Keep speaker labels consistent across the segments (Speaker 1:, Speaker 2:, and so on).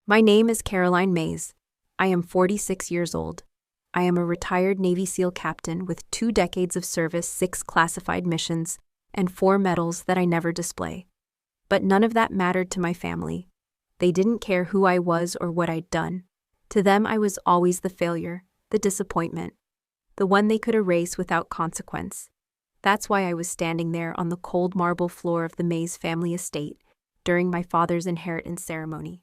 Speaker 1: My name is Caroline Mays. I am 46 years old. I am a retired Navy SEAL captain with 2 decades of service, 6 classified missions, and 4 medals that I never display. But none of that mattered to my family. They didn't care who I was or what I'd done. To them, I was always the failure, the disappointment, the one they could erase without consequence. That's why I was standing there on the cold marble floor of the Mays family estate during my father's inheritance ceremony.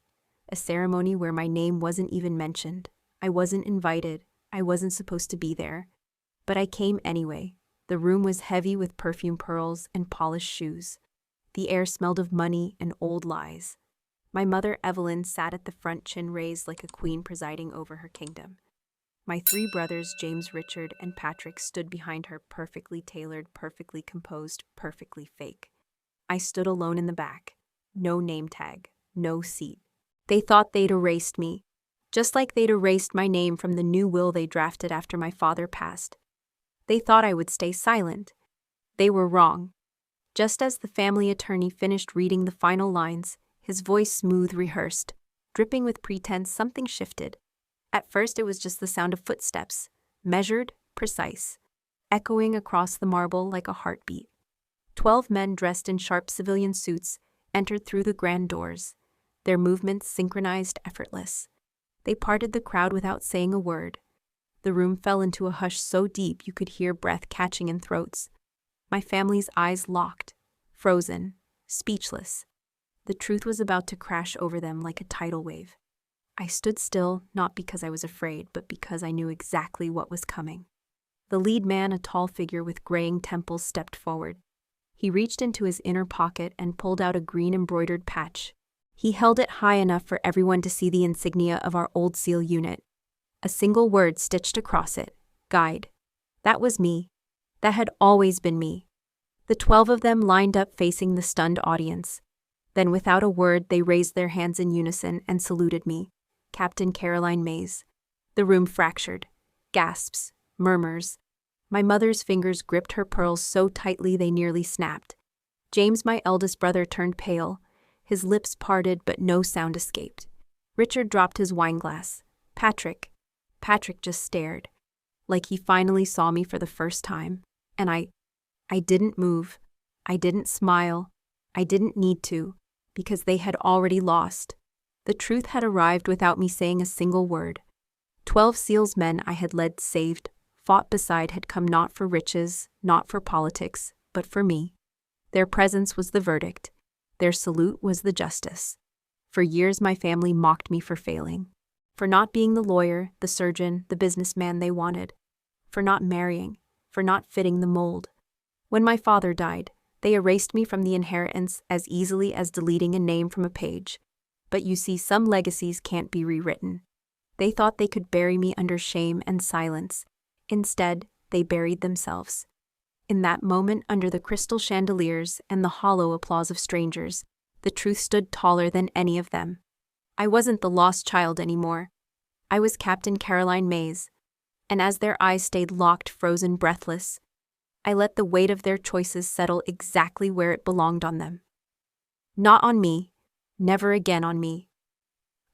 Speaker 1: A ceremony where my name wasn't even mentioned. I wasn't invited. I wasn't supposed to be there. But I came anyway. The room was heavy with perfume pearls and polished shoes. The air smelled of money and old lies. My mother, Evelyn, sat at the front, chin raised like a queen presiding over her kingdom. My 3 brothers, James, Richard, and Patrick, stood behind her, perfectly tailored, perfectly composed, perfectly fake. I stood alone in the back. No name tag, no seat. They thought they'd erased me, just like they'd erased my name from the new will they drafted after my father passed. They thought I would stay silent. They were wrong. Just as the family attorney finished reading the final lines, his voice smooth, rehearsed, dripping with pretense, something shifted. At first it was just the sound of footsteps, measured, precise, echoing across the marble like a heartbeat. 12 men dressed in sharp civilian suits entered through the grand doors, their movements synchronized, effortless. They parted the crowd without saying a word. The room fell into a hush so deep you could hear breath catching in throats. My family's eyes locked, frozen, speechless. The truth was about to crash over them like a tidal wave. I stood still, not because I was afraid, but because I knew exactly what was coming. The lead man, a tall figure with graying temples, stepped forward. He reached into his inner pocket and pulled out a green embroidered patch. He held it high enough for everyone to see the insignia of our old SEAL unit. A single word stitched across it: guide. That was me. That had always been me. The 12 of them lined up facing the stunned audience. Then without a word, they raised their hands in unison and saluted me, Captain Caroline Mays. The room fractured. Gasps, murmurs. My mother's fingers gripped her pearls so tightly they nearly snapped. James, my eldest brother, turned pale. His lips parted, but no sound escaped. Richard dropped his wineglass. Patrick just stared, like he finally saw me for the first time. And I didn't move. I didn't smile. I didn't need to, because they had already lost. The truth had arrived without me saying a single word. 12 SEALs men I had led, saved, fought beside, had come not for riches, not for politics, but for me. Their presence was the verdict. Their salute was the justice. For years my family mocked me for failing, for not being the lawyer, the surgeon, the businessman they wanted, for not marrying, for not fitting the mold. When my father died, they erased me from the inheritance as easily as deleting a name from a page. But you see, some legacies can't be rewritten. They thought they could bury me under shame and silence. Instead, they buried themselves. In that moment, under the crystal chandeliers and the hollow applause of strangers, the truth stood taller than any of them. I wasn't the lost child anymore. I was Captain Caroline Mays. And as their eyes stayed locked, frozen, breathless, I let the weight of their choices settle exactly where it belonged on them. Not on me. Never again on me.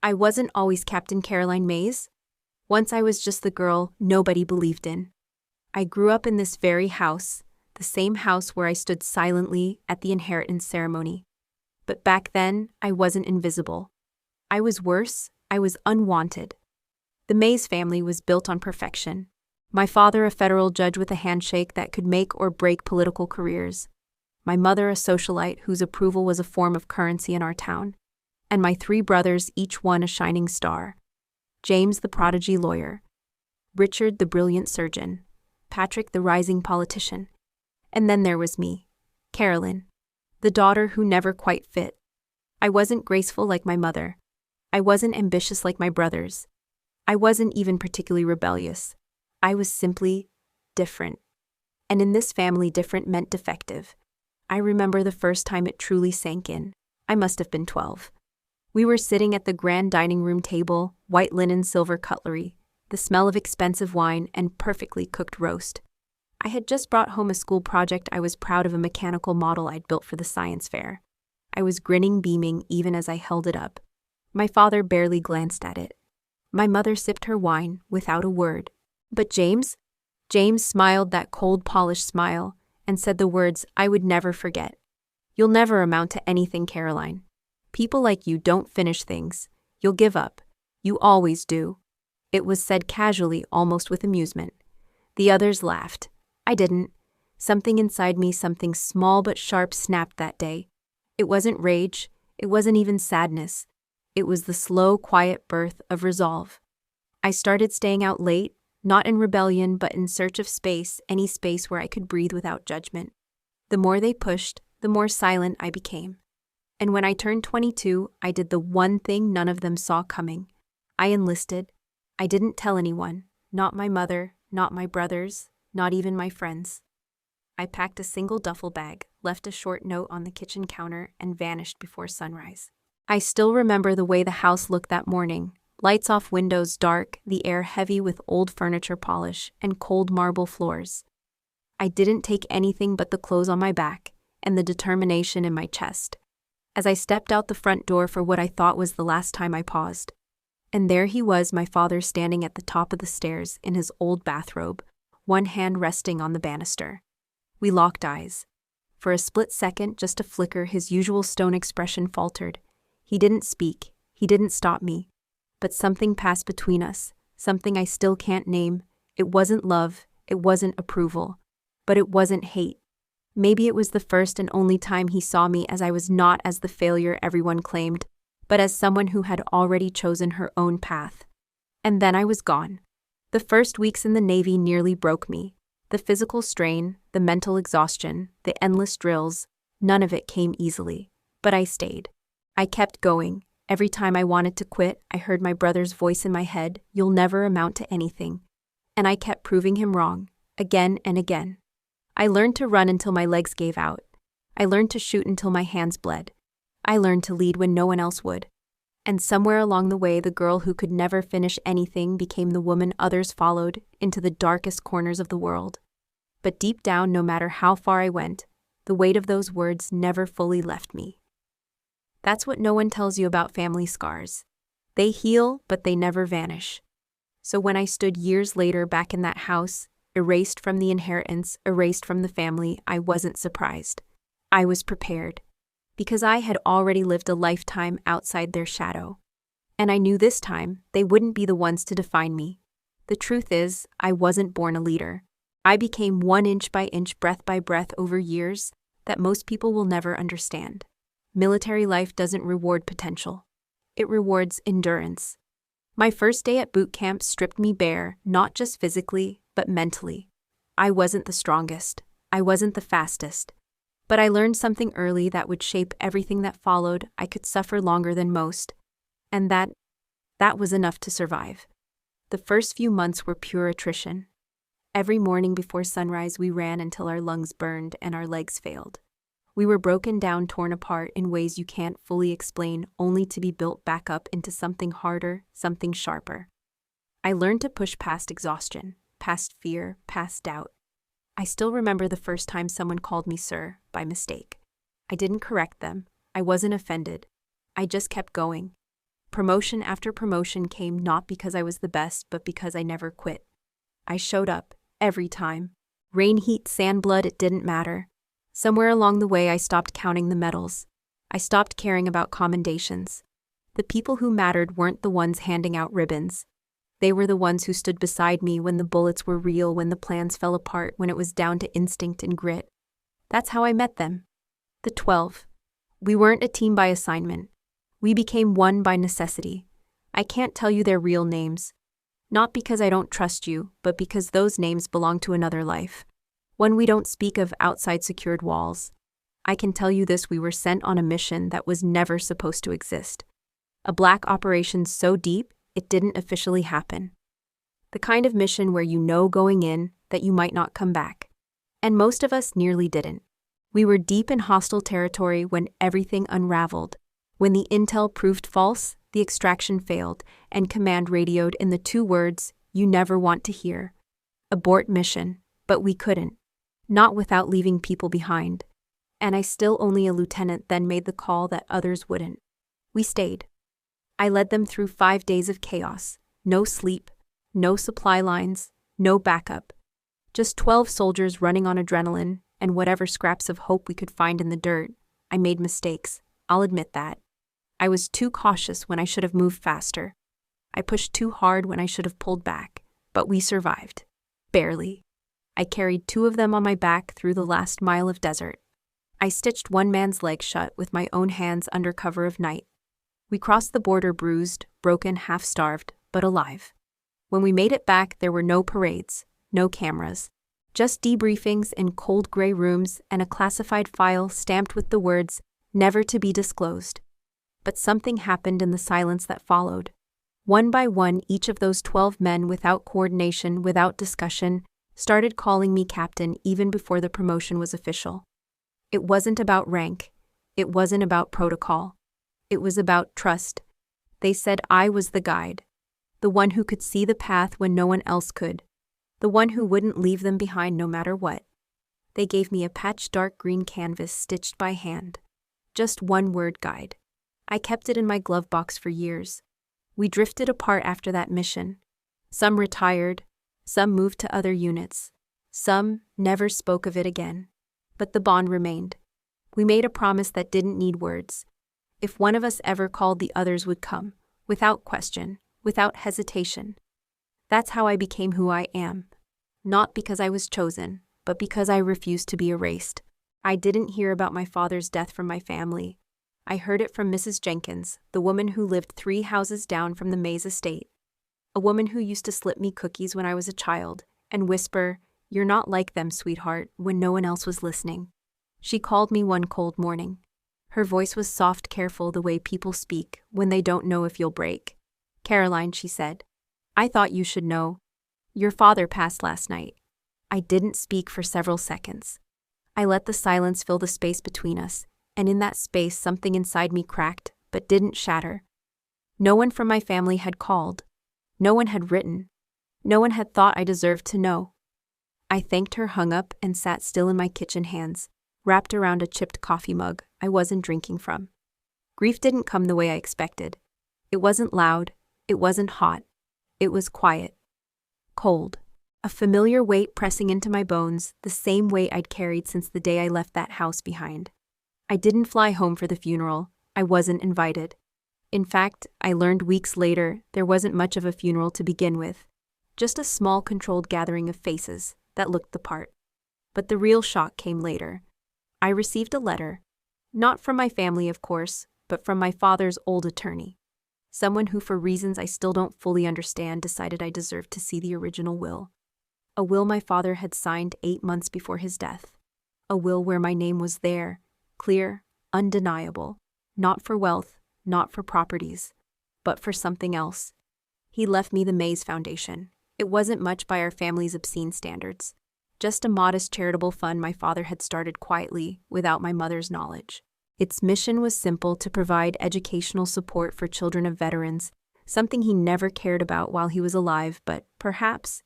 Speaker 1: I wasn't always Captain Caroline Mays. Once I was just the girl nobody believed in. I grew up in this very house, the same house where I stood silently at the inheritance ceremony. But back then, I wasn't invisible. I was worse. I was unwanted. The Mays family was built on perfection. My father, a federal judge with a handshake that could make or break political careers. My mother, a socialite whose approval was a form of currency in our town. And my 3 brothers, each one a shining star. James, the prodigy lawyer. Richard, the brilliant surgeon. Patrick, the rising politician. And then there was me, Carolyn, the daughter who never quite fit. I wasn't graceful like my mother. I wasn't ambitious like my brothers. I wasn't even particularly rebellious. I was simply different. And in this family, different meant defective. I remember the first time it truly sank in. I must have been 12. We were sitting at the grand dining room table, white linen, silver cutlery, the smell of expensive wine, and perfectly cooked roast. I had just brought home a school project. I was proud of a mechanical model I'd built for the science fair. I was grinning, beaming, even as I held it up. My father barely glanced at it. My mother sipped her wine without a word. But James? James smiled that cold, polished smile and said the words I would never forget. You'll never amount to anything, Caroline. People like you don't finish things. You'll give up. You always do. It was said casually, almost with amusement. The others laughed. I didn't. Something inside me, something small but sharp, snapped that day. It wasn't rage. It wasn't even sadness. It was the slow, quiet birth of resolve. I started staying out late, not in rebellion, but in search of space, any space where I could breathe without judgment. The more they pushed, the more silent I became. And when I turned 22, I did the one thing none of them saw coming. I enlisted. I didn't tell anyone, not my mother, not my brothers, not even my friends. I packed a single duffel bag, left a short note on the kitchen counter, and vanished before sunrise. I still remember the way the house looked that morning. Lights off, windows dark, the air heavy with old furniture polish and cold marble floors. I didn't take anything but the clothes on my back and the determination in my chest. As I stepped out the front door for what I thought was the last time, I paused. And there he was, my father, standing at the top of the stairs in his old bathrobe, one hand resting on the banister. We locked eyes. For a split second, just a flicker, his usual stone expression faltered. He didn't speak. He didn't stop me. But something passed between us, something I still can't name. It wasn't love. It wasn't approval. But it wasn't hate. Maybe it was the first and only time he saw me as I was, not as the failure everyone claimed, but as someone who had already chosen her own path. And then I was gone. The first weeks in the Navy nearly broke me. The physical strain, the mental exhaustion, the endless drills, none of it came easily. But I stayed. I kept going. Every time I wanted to quit, I heard my brother's voice in my head, "You'll never amount to anything." And I kept proving him wrong, again and again. I learned to run until my legs gave out. I learned to shoot until my hands bled. I learned to lead when no one else would. And somewhere along the way, the girl who could never finish anything became the woman others followed into the darkest corners of the world. But deep down, no matter how far I went, the weight of those words never fully left me. That's what no one tells you about family scars. They heal, but they never vanish. So when I stood years later back in that house, erased from the inheritance, erased from the family, I wasn't surprised. I was prepared. Because I had already lived a lifetime outside their shadow. And I knew this time they wouldn't be the ones to define me. The truth is, I wasn't born a leader. I became 1 inch by inch, breath by breath, over years that most people will never understand. Military life doesn't reward potential. It rewards endurance. My first day at boot camp stripped me bare, not just physically, but mentally. I wasn't the strongest. I wasn't the fastest. But I learned something early that would shape everything that followed. I could suffer longer than most. And that was enough to survive. The first few months were pure attrition. Every morning before sunrise, we ran until our lungs burned and our legs failed. We were broken down, torn apart in ways you can't fully explain, only to be built back up into something harder, something sharper. I learned to push past exhaustion, past fear, past doubt. I still remember the first time someone called me sir, by mistake. I didn't correct them. I wasn't offended. I just kept going. Promotion after promotion came, not because I was the best, but because I never quit. I showed up, every time. Rain, heat, sand, blood, it didn't matter. Somewhere along the way, I stopped counting the medals. I stopped caring about commendations. The people who mattered weren't the ones handing out ribbons. They were the ones who stood beside me when the bullets were real, when the plans fell apart, when it was down to instinct and grit. That's how I met them. The 12. We weren't a team by assignment. We became one by necessity. I can't tell you their real names. Not because I don't trust you, but because those names belong to another life. One we don't speak of outside secured walls. I can tell you this: we were sent on a mission that was never supposed to exist. A black operation so deep, it didn't officially happen. The kind of mission where you know going in that you might not come back. And most of us nearly didn't. We were deep in hostile territory when everything unraveled. When the intel proved false, the extraction failed, and command radioed in the 2 words you never want to hear. Abort mission. But we couldn't. Not without leaving people behind. And I, still only a lieutenant, then made the call that others wouldn't. We stayed. I led them through 5 days of chaos. No sleep, no supply lines, no backup. Just 12 soldiers running on adrenaline and whatever scraps of hope we could find in the dirt. I made mistakes, I'll admit that. I was too cautious when I should have moved faster. I pushed too hard when I should have pulled back, but we survived. Barely. I carried 2 of them on my back through the last mile of desert. I stitched one man's leg shut with my own hands under cover of night. We crossed the border bruised, broken, half-starved, but alive. When we made it back, there were no parades, no cameras. Just debriefings in cold gray rooms and a classified file stamped with the words, "Never to be disclosed." But something happened in the silence that followed. One by one, each of those 12 men, without coordination, without discussion, started calling me captain even before the promotion was official. It wasn't about rank. It wasn't about protocol. It was about trust. They said I was the guide, the one who could see the path when no one else could, the one who wouldn't leave them behind no matter what. They gave me a patched dark green canvas stitched by hand. Just one word guide. I kept it in my glove box for years. We drifted apart after that mission. Some retired, some moved to other units. Some never spoke of it again. But the bond remained. We made a promise that didn't need words. If one of us ever called, the others would come, without question, without hesitation. That's how I became who I am. Not because I was chosen, but because I refused to be erased. I didn't hear about my father's death from my family. I heard it from Mrs. Jenkins, the woman who lived 3 houses down from the Mays estate. A woman who used to slip me cookies when I was a child and whisper, "You're not like them, sweetheart," when no one else was listening. She called me one cold morning. Her voice was soft, careful, the way people speak when they don't know if you'll break. "Caroline," she said, "I thought you should know. Your father passed last night." I didn't speak for several seconds. I let the silence fill the space between us, and in that space something inside me cracked, but didn't shatter. No one from my family had called. No one had written. No one had thought I deserved to know. I thanked her, hung up, and sat still in my kitchen hands, wrapped around a chipped coffee mug I wasn't drinking from. Grief didn't come the way I expected. It wasn't loud. It wasn't hot. It was quiet. Cold. A familiar weight pressing into my bones, the same weight I'd carried since the day I left that house behind. I didn't fly home for the funeral. I wasn't invited. In fact, I learned weeks later there wasn't much of a funeral to begin with. Just a small, controlled gathering of faces that looked the part. But the real shock came later. I received a letter. Not from my family, of course, but from my father's old attorney. Someone who, for reasons I still don't fully understand, decided I deserved to see the original will. A will my father had signed 8 months before his death. A will where my name was there, clear, undeniable, not for wealth, not for properties, but for something else. He left me the Mays Foundation. It wasn't much by our family's obscene standards. Just a modest charitable fund my father had started quietly, without my mother's knowledge. Its mission was simple: to provide educational support for children of veterans, something he never cared about while he was alive, but perhaps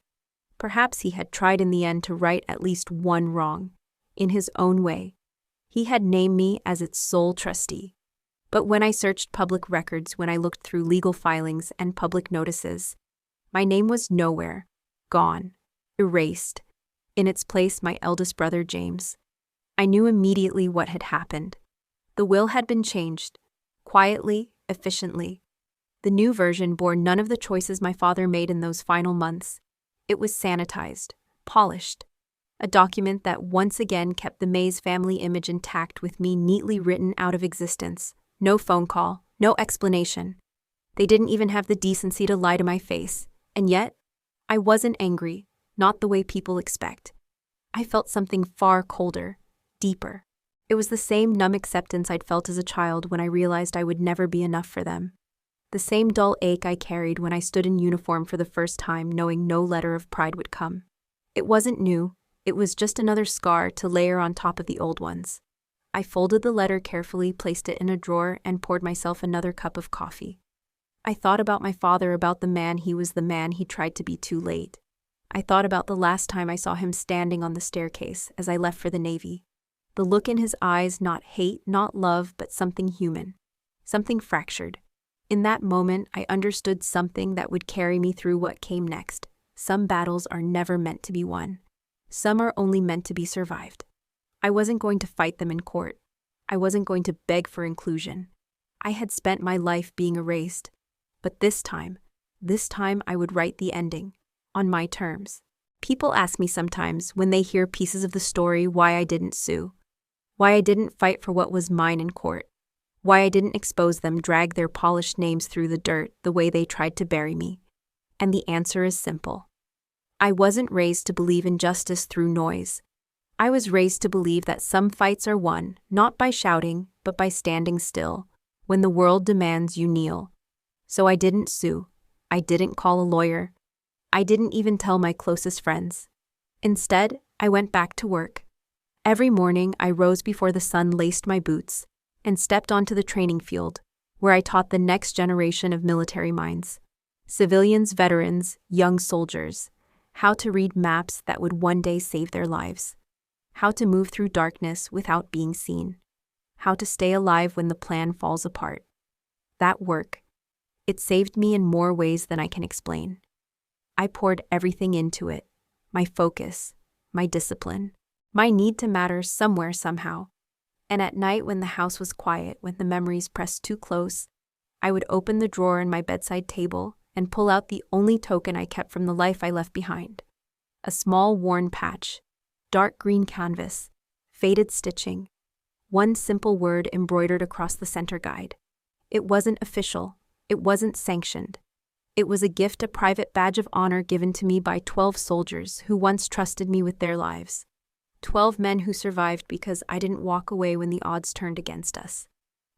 Speaker 1: he had tried in the end to right at least one wrong, in his own way. He had named me as its sole trustee. But when I searched public records, when I looked through legal filings and public notices, my name was nowhere, gone, erased. In its place, my eldest brother, James. I knew immediately what had happened. The will had been changed, quietly, efficiently. The new version bore none of the choices my father made in those final months. It was sanitized, polished. A document that once again kept the Mays family image intact, with me neatly written out of existence. No phone call, no explanation. They didn't even have the decency to lie to my face. And yet, I wasn't angry, not the way people expect. I felt something far colder, deeper. It was the same numb acceptance I'd felt as a child when I realized I would never be enough for them. The same dull ache I carried when I stood in uniform for the first time, knowing no letter of pride would come. It wasn't new. It was just another scar to layer on top of the old ones. I folded the letter carefully, placed it in a drawer, and poured myself another cup of coffee. I thought about my father, about the man he was, the man he tried to be too late. I thought about the last time I saw him standing on the staircase as I left for the Navy. The look in his eyes, not hate, not love, but something human. Something fractured. In that moment, I understood something that would carry me through what came next. Some battles are never meant to be won. Some are only meant to be survived. I wasn't going to fight them in court. I wasn't going to beg for inclusion. I had spent my life being erased. But this time I would write the ending, on my terms. People ask me sometimes, when they hear pieces of the story, why I didn't sue. Why I didn't fight for what was mine in court. Why I didn't expose them, drag their polished names through the dirt the way they tried to bury me. And the answer is simple. I wasn't raised to believe in justice through noise. I was raised to believe that some fights are won, not by shouting, but by standing still, when the world demands you kneel. So I didn't sue. I didn't call a lawyer. I didn't even tell my closest friends. Instead, I went back to work. Every morning, I rose before the sun laced my boots and stepped onto the training field, where I taught the next generation of military minds, civilians, veterans, young soldiers, how to read maps that would one day save their lives, how to move through darkness without being seen, how to stay alive when the plan falls apart. That work, it saved me in more ways than I can explain. I poured everything into it, my focus, my discipline, my need to matter somewhere somehow. And at night when the house was quiet, when the memories pressed too close, I would open the drawer in my bedside table and pull out the only token I kept from the life I left behind. A small worn patch, dark green canvas, faded stitching, one simple word embroidered across the center guide. It wasn't official, it wasn't sanctioned. It was a gift, a private badge of honor given to me by 12 soldiers who once trusted me with their lives. 12 men who survived because I didn't walk away when the odds turned against us.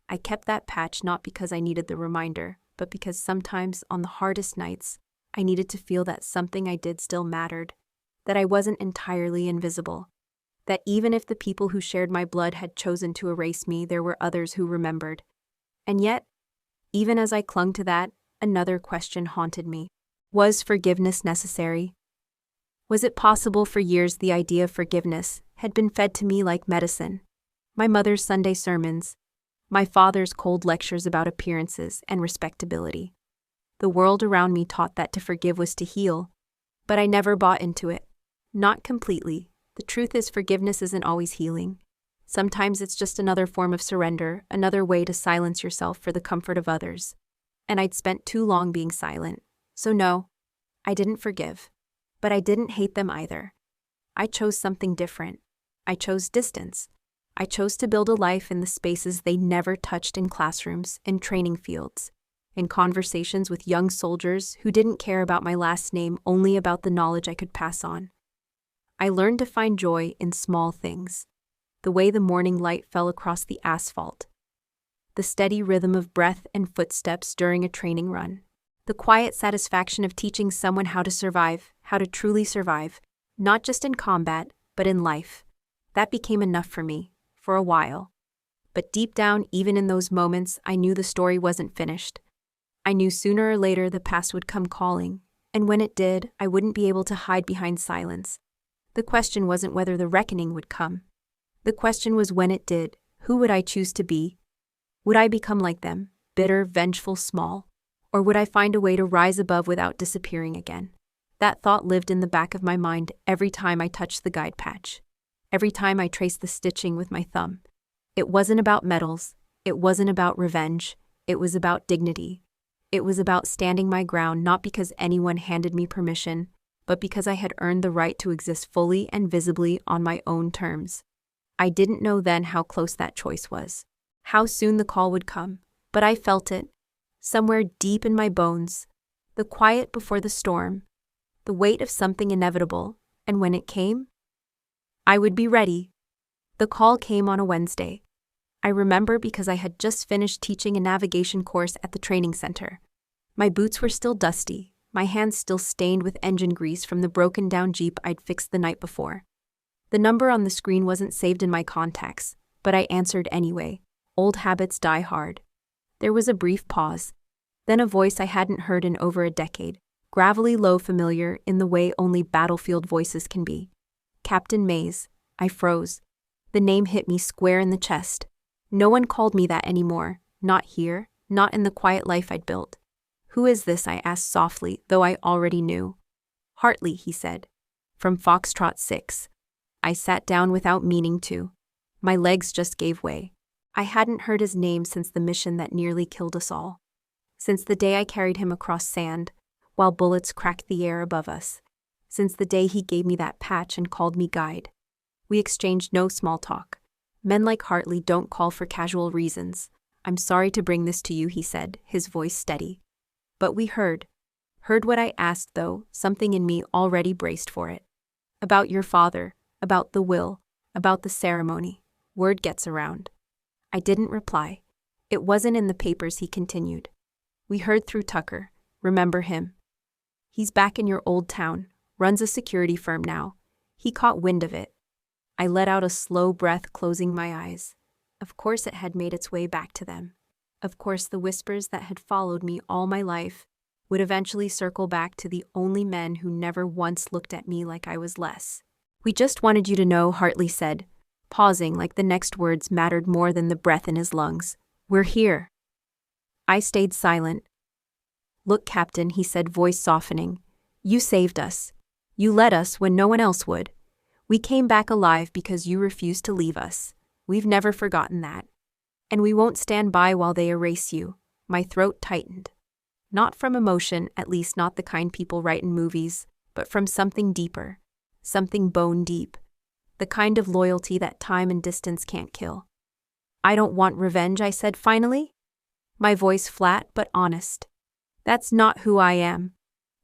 Speaker 1: I kept that patch not because I needed the reminder, but because sometimes, on the hardest nights, I needed to feel that something I did still mattered, that I wasn't entirely invisible, that even if the people who shared my blood had chosen to erase me, there were others who remembered. And yet, even as I clung to that, another question haunted me. Was forgiveness necessary? Was it possible? For years the idea of forgiveness had been fed to me like medicine. My mother's Sunday sermons, my father's cold lectures about appearances and respectability. The world around me taught that to forgive was to heal, but I never bought into it. Not completely. The truth is, forgiveness isn't always healing. Sometimes it's just another form of surrender, another way to silence yourself for the comfort of others. And I'd spent too long being silent. So no, I didn't forgive. But I didn't hate them either. I chose something different. I chose distance. I chose to build a life in the spaces they never touched, in classrooms, in training fields, in conversations with young soldiers who didn't care about my last name, only about the knowledge I could pass on. I learned to find joy in small things. The way the morning light fell across the asphalt. The steady rhythm of breath and footsteps during a training run. The quiet satisfaction of teaching someone how to survive, how to truly survive, not just in combat, but in life. That became enough for me, for a while. But deep down, even in those moments, I knew the story wasn't finished. I knew sooner or later the past would come calling, and when it did, I wouldn't be able to hide behind silence. The question wasn't whether the reckoning would come. The question was, when it did, who would I choose to be? Would I become like them, bitter, vengeful, small? Or would I find a way to rise above without disappearing again? That thought lived in the back of my mind every time I touched the guide patch, every time I traced the stitching with my thumb. It wasn't about medals, it wasn't about revenge, it was about dignity. It was about standing my ground, not because anyone handed me permission, but because I had earned the right to exist fully and visibly on my own terms. I didn't know then how close that choice was, how soon the call would come, but I felt it. Somewhere deep in my bones, the quiet before the storm, the weight of something inevitable, and when it came, I would be ready. The call came on a Wednesday. I remember because I had just finished teaching a navigation course at the training center. My boots were still dusty, my hands still stained with engine grease from the broken-down Jeep I'd fixed the night before. The number on the screen wasn't saved in my contacts, but I answered anyway. Old habits die hard. There was a brief pause, then a voice I hadn't heard in over a decade, gravelly, low, familiar in the way only battlefield voices can be. Captain Mays. I froze. The name hit me square in the chest. No one called me that anymore, not here, not in the quiet life I'd built. "Who is this?" I asked softly, though I already knew. "Hartley," he said. "From Foxtrot 6. I sat down without meaning to. My legs just gave way. I hadn't heard his name since the mission that nearly killed us all. Since the day I carried him across sand, while bullets cracked the air above us. Since the day he gave me that patch and called me guide. We exchanged no small talk. Men like Hartley don't call for casual reasons. "I'm sorry to bring this to you," he said, his voice steady. But we heard. Heard what I asked, though, something in me already braced for it. "About your father, about the will, about the ceremony. Word gets around." I didn't reply. "It wasn't in the papers," he continued. "We heard through Tucker. Remember him? He's back in your old town, runs a security firm now. He caught wind of it." I let out a slow breath, closing my eyes. Of course it had made its way back to them. Of course the whispers that had followed me all my life would eventually circle back to the only men who never once looked at me like I was less. "We just wanted you to know," Hartley said, pausing like the next words mattered more than the breath in his lungs. "We're here." I stayed silent. "Look, Captain," he said, voice softening. "You saved us. You led us when no one else would. We came back alive because you refused to leave us. We've never forgotten that. And we won't stand by while they erase you." My throat tightened. Not from emotion, at least not the kind people write in movies, but from something deeper. Something bone deep. The kind of loyalty that time and distance can't kill. "I don't want revenge," I said finally. My voice flat but honest. "That's not who I am."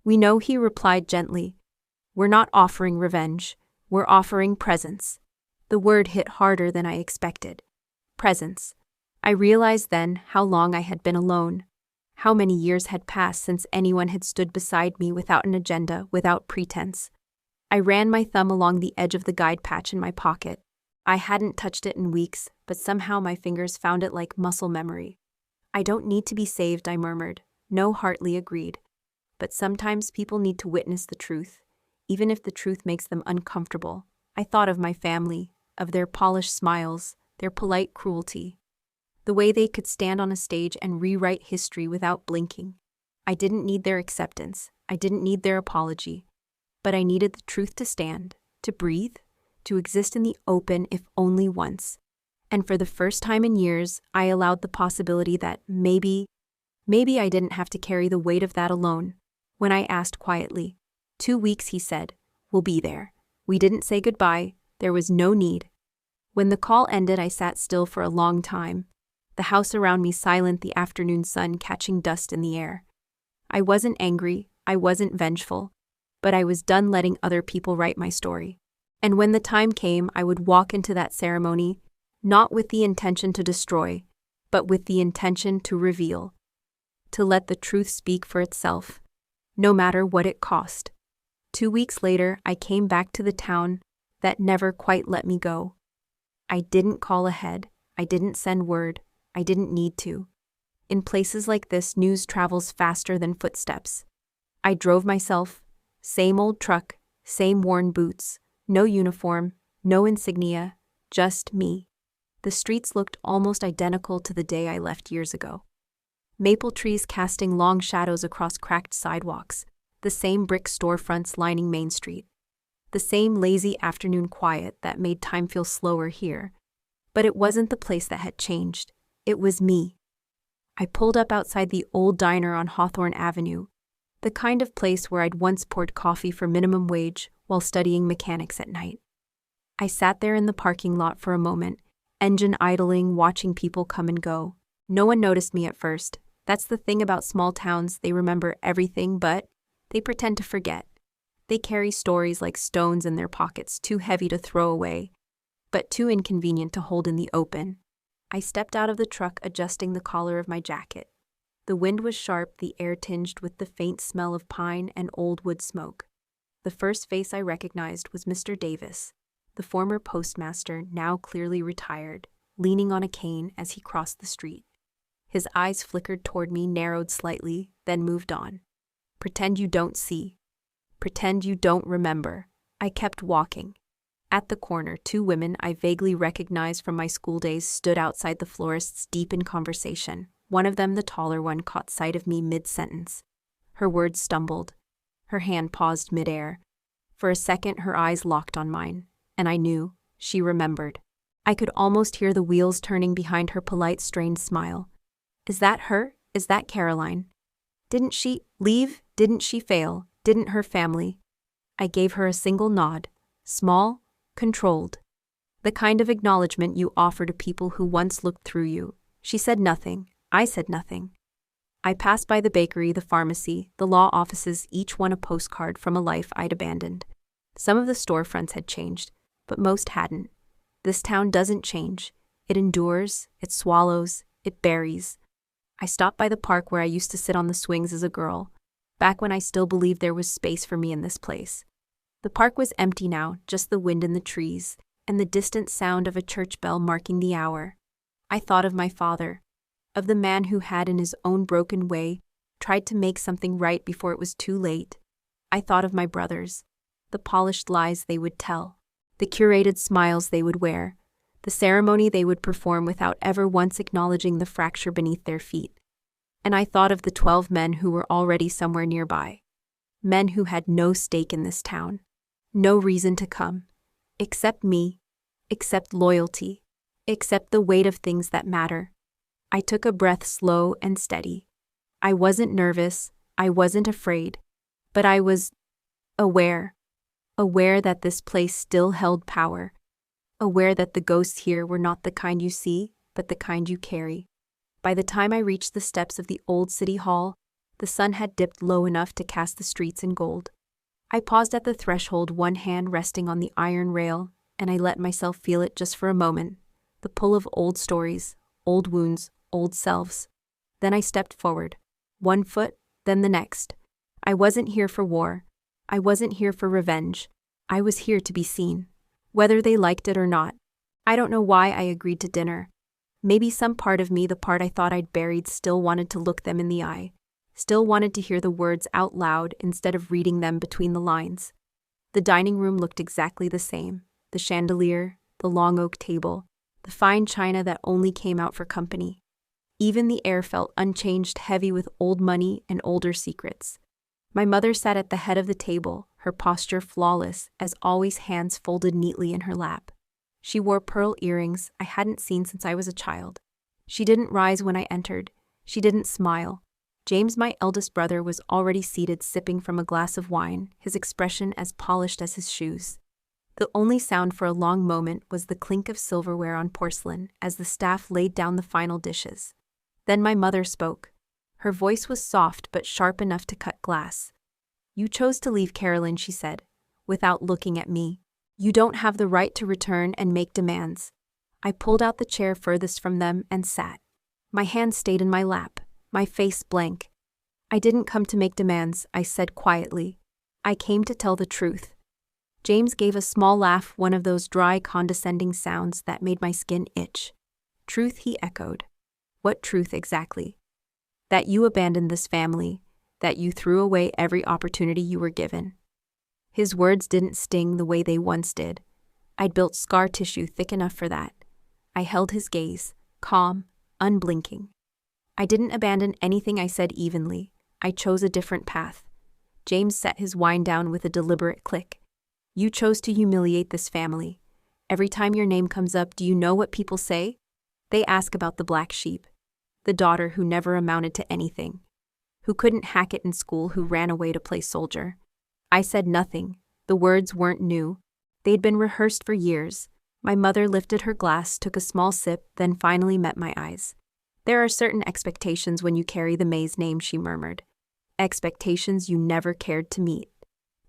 Speaker 1: "We know," he replied gently. "We're not offering revenge. We're offering presence." The word hit harder than I expected. Presence. I realized then how long I had been alone. How many years had passed since anyone had stood beside me without an agenda, without pretense. I ran my thumb along the edge of the guide patch in my pocket. I hadn't touched it in weeks, but somehow my fingers found it like muscle memory. "I don't need to be saved," I murmured. "No," Hartley agreed. "But sometimes people need to witness the truth, even if the truth makes them uncomfortable." I thought of my family, of their polished smiles, their polite cruelty. The way they could stand on a stage and rewrite history without blinking. I didn't need their acceptance. I didn't need their apology. But I needed the truth to stand, to breathe, to exist in the open if only once. And for the first time in years, I allowed the possibility that maybe I didn't have to carry the weight of that alone. When I asked quietly, 2 weeks, he said, "We'll be there." We didn't say goodbye. There was no need. When the call ended, I sat still for a long time. The house around me silent, the afternoon sun catching dust in the air. I wasn't angry. I wasn't vengeful. But I was done letting other people write my story. And when the time came, I would walk into that ceremony, not with the intention to destroy, but with the intention to reveal. To let the truth speak for itself, no matter what it cost. 2 weeks later, I came back to the town that never quite let me go. I didn't call ahead. I didn't send word. I didn't need to. In places like this, news travels faster than footsteps. I drove myself. Same old truck, same worn boots, no uniform, no insignia, just me. The streets looked almost identical to the day I left years ago. Maple trees casting long shadows across cracked sidewalks, the same brick storefronts lining Main Street. The same lazy afternoon quiet that made time feel slower here. But it wasn't the place that had changed. It was me. I pulled up outside the old diner on Hawthorne Avenue, the kind of place where I'd once poured coffee for minimum wage while studying mechanics at night. I sat there in the parking lot for a moment, engine idling, watching people come and go. No one noticed me at first. That's the thing about small towns, they remember everything, but they pretend to forget. They carry stories like stones in their pockets, too heavy to throw away, but too inconvenient to hold in the open. I stepped out of the truck, adjusting the collar of my jacket. The wind was sharp, the air tinged with the faint smell of pine and old wood smoke. The first face I recognized was Mr. Davis, the former postmaster, now clearly retired, leaning on a cane as he crossed the street. His eyes flickered toward me, narrowed slightly, then moved on. "Pretend you don't see. Pretend you don't remember." I kept walking. At the corner, 2 women I vaguely recognized from my school days stood outside the florist's, deep in conversation. One of them, the taller one, caught sight of me mid-sentence. Her words stumbled. Her hand paused mid-air. For a second, her eyes locked on mine, and I knew she remembered. I could almost hear the wheels turning behind her polite, strained smile. Is that her? Is that Caroline? Didn't she leave? Didn't she fail? Didn't her family? I gave her a single nod, small, controlled. The kind of acknowledgement you offer to people who once looked through you. She said nothing. I said nothing. I passed by the bakery, the pharmacy, the law offices, each one a postcard from a life I'd abandoned. Some of the storefronts had changed, but most hadn't. This town doesn't change. It endures, it swallows, it buries. I stopped by the park where I used to sit on the swings as a girl, back when I still believed there was space for me in this place. The park was empty now, just the wind in the trees, and the distant sound of a church bell marking the hour. I thought of my father, of the man who had, in his own broken way, tried to make something right before it was too late. I thought of my brothers, the polished lies they would tell, the curated smiles they would wear, the ceremony they would perform without ever once acknowledging the fracture beneath their feet. And I thought of the 12 men who were already somewhere nearby, men who had no stake in this town, no reason to come, except me, except loyalty, except the weight of things that matter. I took a breath, slow and steady. I wasn't nervous, I wasn't afraid, but I was aware that this place still held power, aware that the ghosts here were not the kind you see, but the kind you carry. By the time I reached the steps of the old city hall, the sun had dipped low enough to cast the streets in gold. I paused at the threshold, one hand resting on the iron rail, and I let myself feel it just for a moment, the pull of old stories, old wounds, old selves. Then I stepped forward, one foot, then the next. I wasn't here for war. I wasn't here for revenge. I was here to be seen, whether they liked it or not. I don't know why I agreed to dinner. Maybe some part of me, the part I thought I'd buried, still wanted to look them in the eye, still wanted to hear the words out loud instead of reading them between the lines. The dining room looked exactly the same, the chandelier, the long oak table, the fine china that only came out for company. Even the air felt unchanged, heavy with old money and older secrets. My mother sat at the head of the table, her posture flawless, as always, hands folded neatly in her lap. She wore pearl earrings I hadn't seen since I was a child. She didn't rise when I entered. She didn't smile. James, my eldest brother, was already seated, sipping from a glass of wine, his expression as polished as his shoes. The only sound for a long moment was the clink of silverware on porcelain as the staff laid down the final dishes. Then my mother spoke. Her voice was soft but sharp enough to cut glass. "You chose to leave, Carolyn," she said, without looking at me. "You don't have the right to return and make demands." I pulled out the chair furthest from them and sat. My hand stayed in my lap, my face blank. "I didn't come to make demands," I said quietly. "I came to tell the truth." James gave a small laugh, one of those dry, condescending sounds that made my skin itch. "Truth," he echoed. "What truth exactly?" "That you abandoned this family, that you threw away every opportunity you were given." His words didn't sting the way they once did. I'd built scar tissue thick enough for that. I held his gaze, calm, unblinking. "I didn't abandon anything," I said evenly. "I chose a different path." James set his wine down with a deliberate click. "You chose to humiliate this family. Every time your name comes up, do you know what people say? They ask about the black sheep. The daughter who never amounted to anything, who couldn't hack it in school, who ran away to play soldier." I said nothing. The words weren't new. They'd been rehearsed for years. My mother lifted her glass, took a small sip, then finally met my eyes. "There are certain expectations when you carry the Mays name," she murmured. "Expectations you never cared to meet."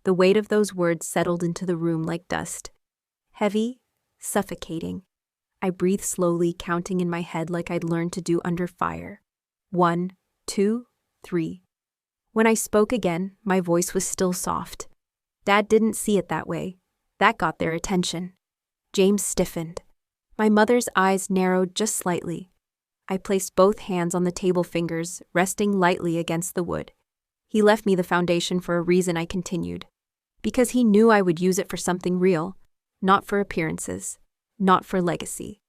Speaker 1: The weight of those words settled into the room like dust. Heavy, suffocating. I breathed slowly, counting in my head like I'd learned to do under fire. 1, 2, 3. When I spoke again, my voice was still soft. Dad didn't see it that way. That got their attention. James stiffened. My mother's eyes narrowed just slightly. I placed both hands on the table, fingers resting lightly against the wood. "He left me the foundation for a reason," I continued. "Because he knew I would use it for something real, not for appearances, not for legacy."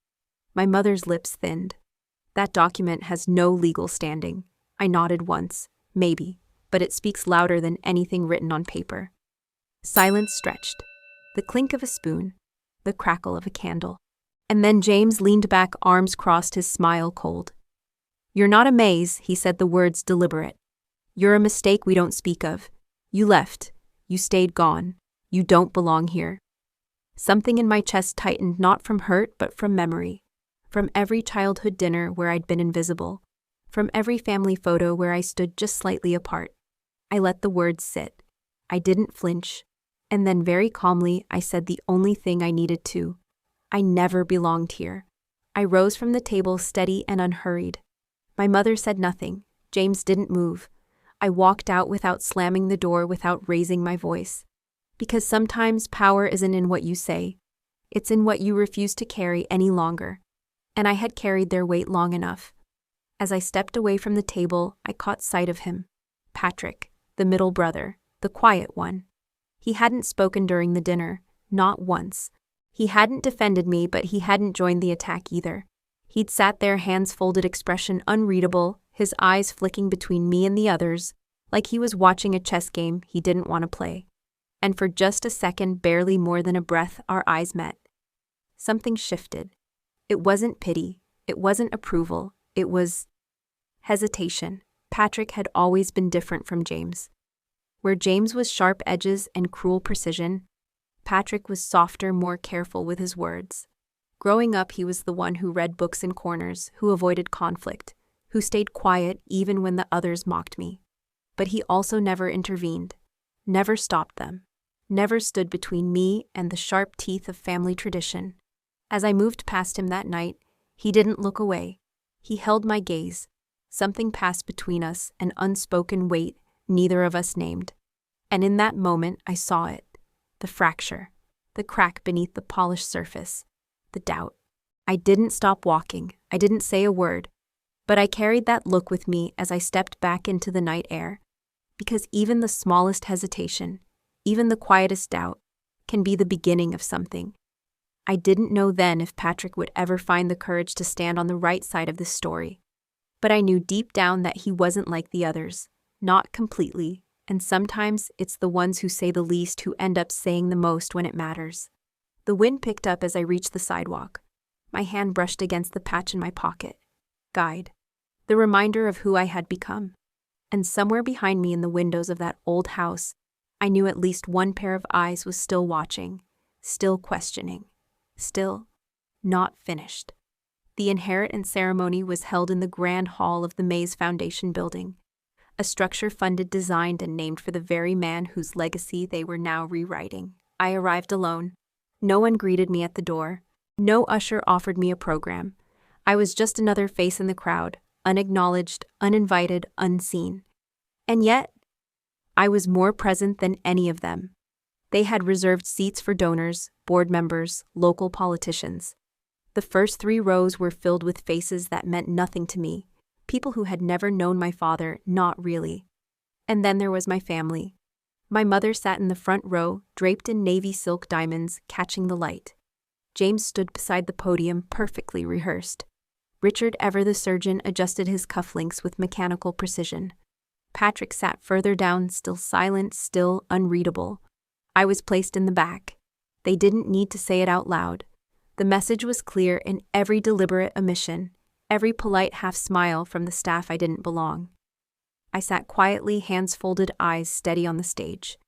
Speaker 1: My mother's lips thinned. That document has no legal standing. I nodded once, maybe, but it speaks louder than anything written on paper. Silence stretched. The clink of a spoon, the crackle of a candle. And then James leaned back, arms crossed, his smile cold. "You're not a maze," he said, the words deliberate. "You're a mistake we don't speak of. You left. You stayed gone. You don't belong here." Something in my chest tightened, not from hurt, but from memory. From every childhood dinner where I'd been invisible. From every family photo where I stood just slightly apart. I let the words sit. I didn't flinch. And then very calmly, I said the only thing I needed to. I never belonged here. I rose from the table, steady and unhurried. My mother said nothing. James didn't move. I walked out without slamming the door, without raising my voice. Because sometimes power isn't in what you say. It's in what you refuse to carry any longer. And I had carried their weight long enough. As I stepped away from the table, I caught sight of him. Patrick, the middle brother, the quiet one. He hadn't spoken during the dinner, not once. He hadn't defended me, but he hadn't joined the attack either. He'd sat there, hands folded, expression unreadable, his eyes flicking between me and the others, like he was watching a chess game he didn't want to play. And for just a second, barely more than a breath, our eyes met. Something shifted. It wasn't pity. It wasn't approval. It was hesitation. Patrick had always been different from James. Where James was sharp edges and cruel precision, Patrick was softer, more careful with his words. Growing up, he was the one who read books in corners, who avoided conflict, who stayed quiet even when the others mocked me. But he also never intervened, never stopped them, never stood between me and the sharp teeth of family tradition. As I moved past him that night, he didn't look away. He held my gaze. Something passed between us, an unspoken weight neither of us named. And in that moment, I saw it. The fracture, the crack beneath the polished surface, the doubt. I didn't stop walking. I didn't say a word. But I carried that look with me as I stepped back into the night air. Because even the smallest hesitation, even the quietest doubt, can be the beginning of something. I didn't know then if Patrick would ever find the courage to stand on the right side of this story. But I knew deep down that he wasn't like the others. Not completely, and sometimes it's the ones who say the least who end up saying the most when it matters. The wind picked up as I reached the sidewalk. My hand brushed against the patch in my pocket. Guide. The reminder of who I had become. And somewhere behind me in the windows of that old house, I knew at least one pair of eyes was still watching, still questioning, still not finished. The inheritance ceremony was held in the grand hall of the Mays Foundation building. A structure funded, designed, and named for the very man whose legacy they were now rewriting. I arrived alone. No one greeted me at the door. No usher offered me a program. I was just another face in the crowd, unacknowledged, uninvited, unseen. And yet, I was more present than any of them. They had reserved seats for donors, board members, local politicians. The first 3 rows were filled with faces that meant nothing to me. People who had never known my father, not really. And then there was my family. My mother sat in the front row, draped in navy silk diamonds, catching the light. James stood beside the podium, perfectly rehearsed. Richard, ever the surgeon, adjusted his cufflinks with mechanical precision. Patrick sat further down, still silent, still unreadable. I was placed in the back. They didn't need to say it out loud. The message was clear in every deliberate omission. Every polite half-smile from the staff. I didn't belong. I sat quietly, hands folded, eyes steady on the stage.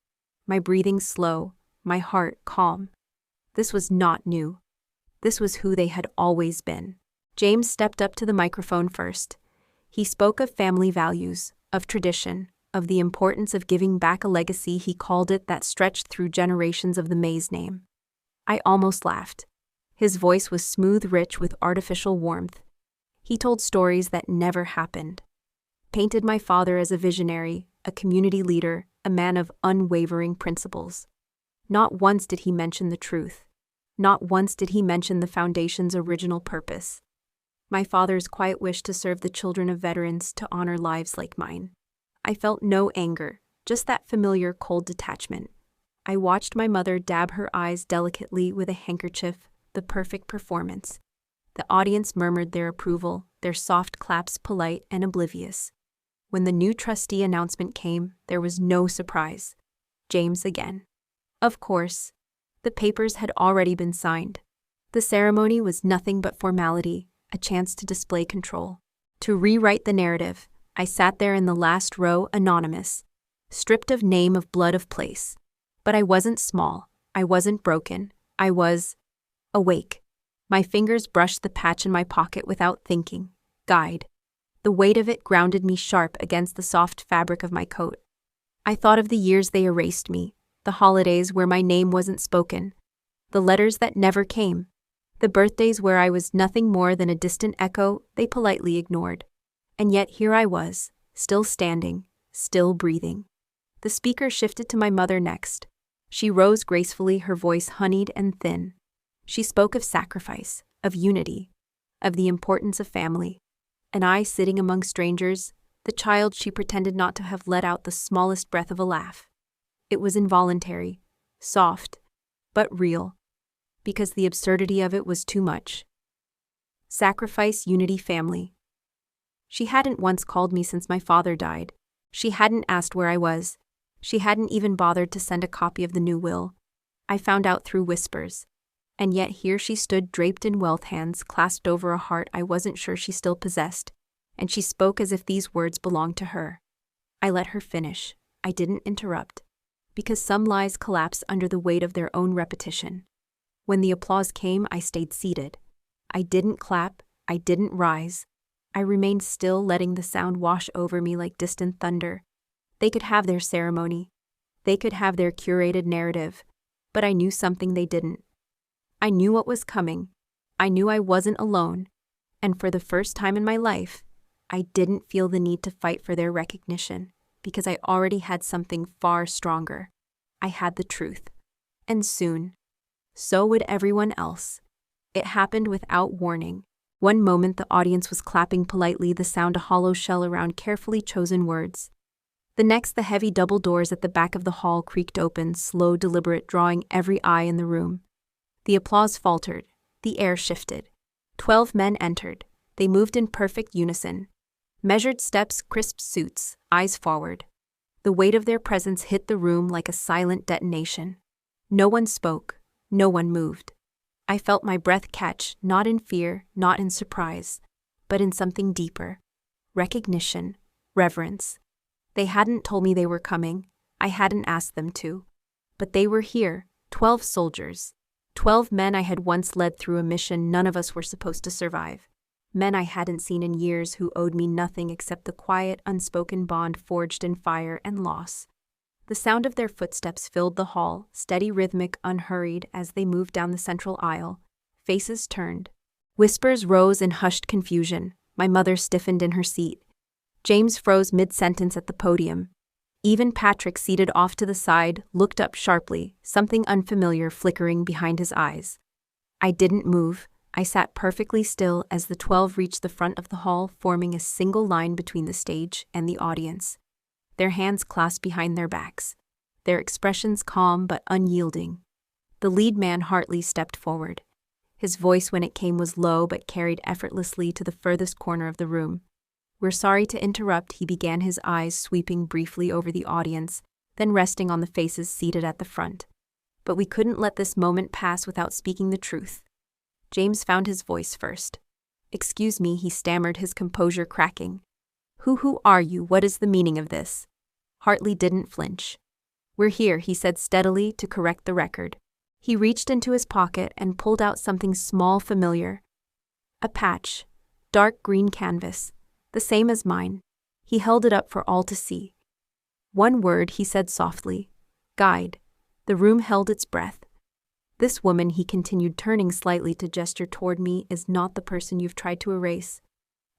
Speaker 1: My breathing slow, my heart calm. This was not new. This was who they had always been. James stepped up to the microphone first. He spoke of family values, of tradition, of the importance of giving back a legacy, he called it, that stretched through generations of the Mays name. I almost laughed. His voice was smooth, rich, with artificial warmth. He told stories that never happened. Painted my father as a visionary, a community leader, a man of unwavering principles. Not once did he mention the truth. Not once did he mention the foundation's original purpose. My father's quiet wish to serve the children of veterans, to honor lives like mine. I felt no anger, just that familiar cold detachment. I watched my mother dab her eyes delicately with a handkerchief, the perfect performance. The audience murmured their approval, their soft claps polite and oblivious. When the new trustee announcement came, there was no surprise. James again. Of course. The papers had already been signed. The ceremony was nothing but formality, a chance to display control. To rewrite the narrative, I sat there in the last row, anonymous, stripped of name, of blood, of place. But I wasn't small. I wasn't broken. I was awake. My fingers brushed the patch in my pocket without thinking. Guide. The weight of it grounded me sharp against the soft fabric of my coat. I thought of the years they erased me, the holidays where my name wasn't spoken, the letters that never came, the birthdays where I was nothing more than a distant echo they politely ignored. And yet here I was, still standing, still breathing. The speaker shifted to my mother next. She rose gracefully, her voice honeyed and thin. She spoke of sacrifice, of unity, of the importance of family. And I, sitting among strangers, the child she pretended not to have let out the smallest breath of a laugh. It was involuntary, soft, but real, because the absurdity of it was too much. Sacrifice, unity, family. She hadn't once called me since my father died. She hadn't asked where I was. She hadn't even bothered to send a copy of the new will. I found out through whispers. And yet here she stood, draped in wealth, hands clasped over a heart I wasn't sure she still possessed, and she spoke as if these words belonged to her. I let her finish. I didn't interrupt, because some lies collapse under the weight of their own repetition. When the applause came, I stayed seated. I didn't clap. I didn't rise. I remained still, letting the sound wash over me like distant thunder. They could have their ceremony. They could have their curated narrative, but I knew something they didn't. I knew what was coming. I knew I wasn't alone, and for the first time in my life, I didn't feel the need to fight for their recognition, because I already had something far stronger. I had the truth. And soon, so would everyone else. It happened without warning. One moment the audience was clapping politely, the sound a hollow shell around carefully chosen words. The next, the heavy double doors at the back of the hall creaked open, slow, deliberate, drawing every eye in the room. The applause faltered. The air shifted. 12 men entered. They moved in perfect unison. Measured steps, crisp suits, eyes forward. The weight of their presence hit the room like a silent detonation. No one spoke. No one moved. I felt my breath catch, not in fear, not in surprise, but in something deeper. Recognition, reverence. They hadn't told me they were coming. I hadn't asked them to. But they were here, 12 soldiers. 12 men I had once led through a mission none of us were supposed to survive. Men I hadn't seen in years who owed me nothing except the quiet, unspoken bond forged in fire and loss. The sound of their footsteps filled the hall, steady, rhythmic, unhurried, as they moved down the central aisle. Faces turned. Whispers rose in hushed confusion. My mother stiffened in her seat. James froze mid-sentence at the podium. Even Patrick, seated off to the side, looked up sharply, something unfamiliar flickering behind his eyes. I didn't move. I sat perfectly still as the 12 reached the front of the hall, forming a single line between the stage and the audience. Their hands clasped behind their backs, their expressions calm but unyielding. The lead man, Hartley, stepped forward. His voice, when it came, was low but carried effortlessly to the furthest corner of the room. "We're sorry to interrupt," he began, his eyes sweeping briefly over the audience, then resting on the faces seated at the front. "But we couldn't let this moment pass without speaking the truth." James found his voice first. "Excuse me," he stammered, his composure cracking. Who are you? What is the meaning of this?" Hartley didn't flinch. "We're here," he said steadily, to correct the record. He reached into his pocket and pulled out something small, familiar. A patch, dark green canvas, the same as mine. He held it up for all to see. "One word," he said softly. "Guide." The room held its breath. "This woman," he continued, turning slightly to gesture toward me, "is not the person you've tried to erase.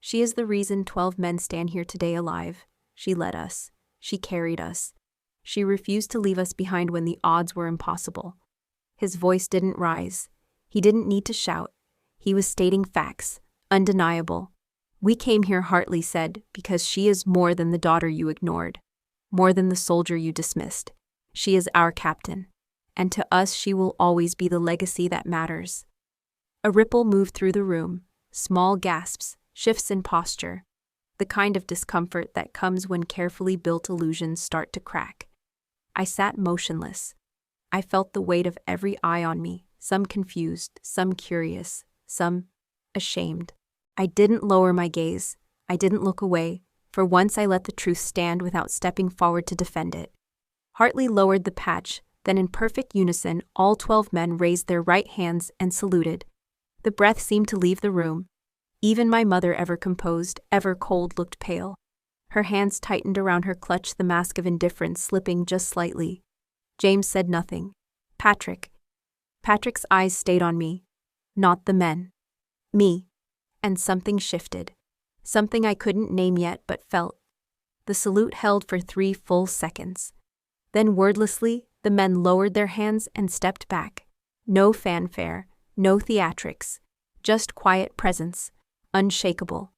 Speaker 1: She is the reason 12 men stand here today alive. She led us. She carried us. She refused to leave us behind when the odds were impossible." His voice didn't rise. He didn't need to shout. He was stating facts, undeniable. "We came here," Hartley said, "because she is more than the daughter you ignored, more than the soldier you dismissed. She is our captain, and to us she will always be the legacy that matters." A ripple moved through the room, small gasps, shifts in posture, the kind of discomfort that comes when carefully built illusions start to crack. I sat motionless. I felt the weight of every eye on me, some confused, some curious, some ashamed. I didn't lower my gaze. I didn't look away. For once I let the truth stand without stepping forward to defend it. Hartley lowered the patch, then in perfect unison, all 12 men raised their right hands and saluted. The breath seemed to leave the room. Even my mother, ever composed, ever cold, looked pale. Her hands tightened around her clutch, the mask of indifference slipping just slightly. James said nothing. Patrick's eyes stayed on me. Not the men. Me. And something shifted. Something I couldn't name yet but felt. The salute held for 3 full seconds. Then wordlessly, the men lowered their hands and stepped back. No fanfare, no theatrics, just quiet presence, unshakable.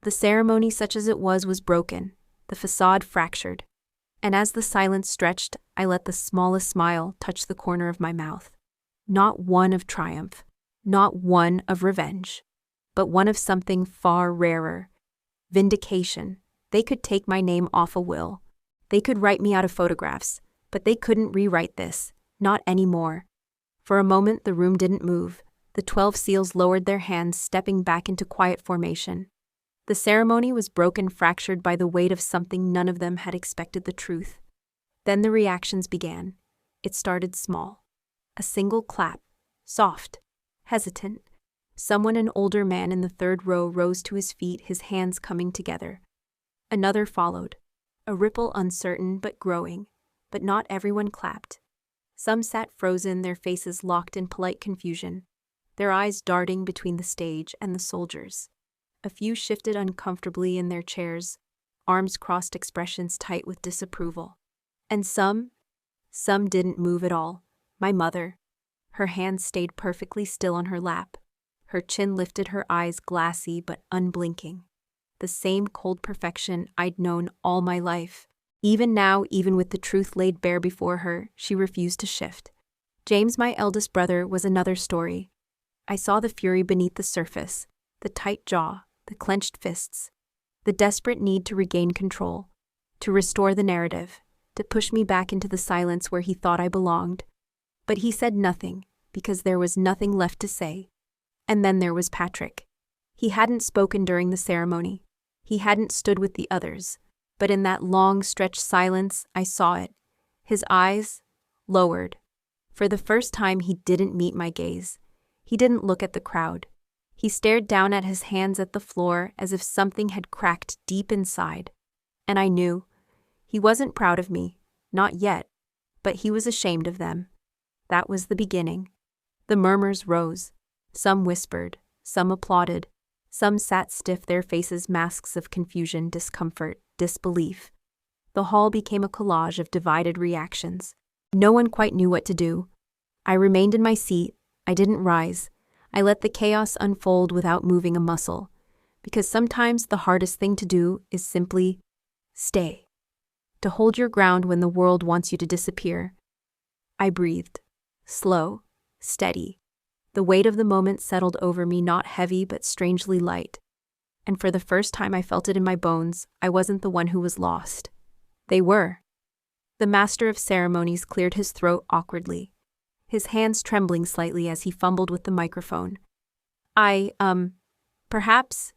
Speaker 1: The ceremony, such as it was broken, the facade fractured. And as the silence stretched, I let the smallest smile touch the corner of my mouth. Not one of triumph, not one of revenge, but one of something far rarer. Vindication. They could take my name off a will. They could write me out of photographs, but they couldn't rewrite this, not anymore. For a moment the room didn't move. The 12 seals lowered their hands, stepping back into quiet formation. The ceremony was broken, fractured by the weight of something none of them had expected: the truth. Then the reactions began. It started small. A single clap, soft, hesitant. Someone, an older man in the 3rd row, rose to his feet, his hands coming together. Another followed. A ripple, uncertain but growing. But not everyone clapped. Some sat frozen, their faces locked in polite confusion, their eyes darting between the stage and the soldiers. A few shifted uncomfortably in their chairs, arms crossed, expressions tight with disapproval. And some didn't move at all. My mother. Her hands stayed perfectly still on her lap. Her chin lifted, her eyes glassy but unblinking. The same cold perfection I'd known all my life. Even now, even with the truth laid bare before her, she refused to shift. James, my eldest brother, was another story. I saw the fury beneath the surface, the tight jaw, the clenched fists, the desperate need to regain control, to restore the narrative, to push me back into the silence where he thought I belonged. But he said nothing, because there was nothing left to say. And then there was Patrick. He hadn't spoken during the ceremony. He hadn't stood with the others. But in that long, stretched silence, I saw it. His eyes lowered. For the first time, he didn't meet my gaze. He didn't look at the crowd. He stared down at his hands, at the floor, as if something had cracked deep inside. And I knew. He wasn't proud of me. Not yet. But he was ashamed of them. That was the beginning. The murmurs rose. Some whispered. Some applauded. Some sat stiff, their faces masks of confusion, discomfort, disbelief. The hall became a collage of divided reactions. No one quite knew what to do. I remained in my seat. I didn't rise. I let the chaos unfold without moving a muscle. Because sometimes the hardest thing to do is simply stay. To hold your ground when the world wants you to disappear. I breathed. Slow. Steady. The weight of the moment settled over me, not heavy but strangely light. And for the first time I felt it in my bones. I wasn't the one who was lost. They were. The master of ceremonies cleared his throat awkwardly, his hands trembling slightly as he fumbled with the microphone. Perhaps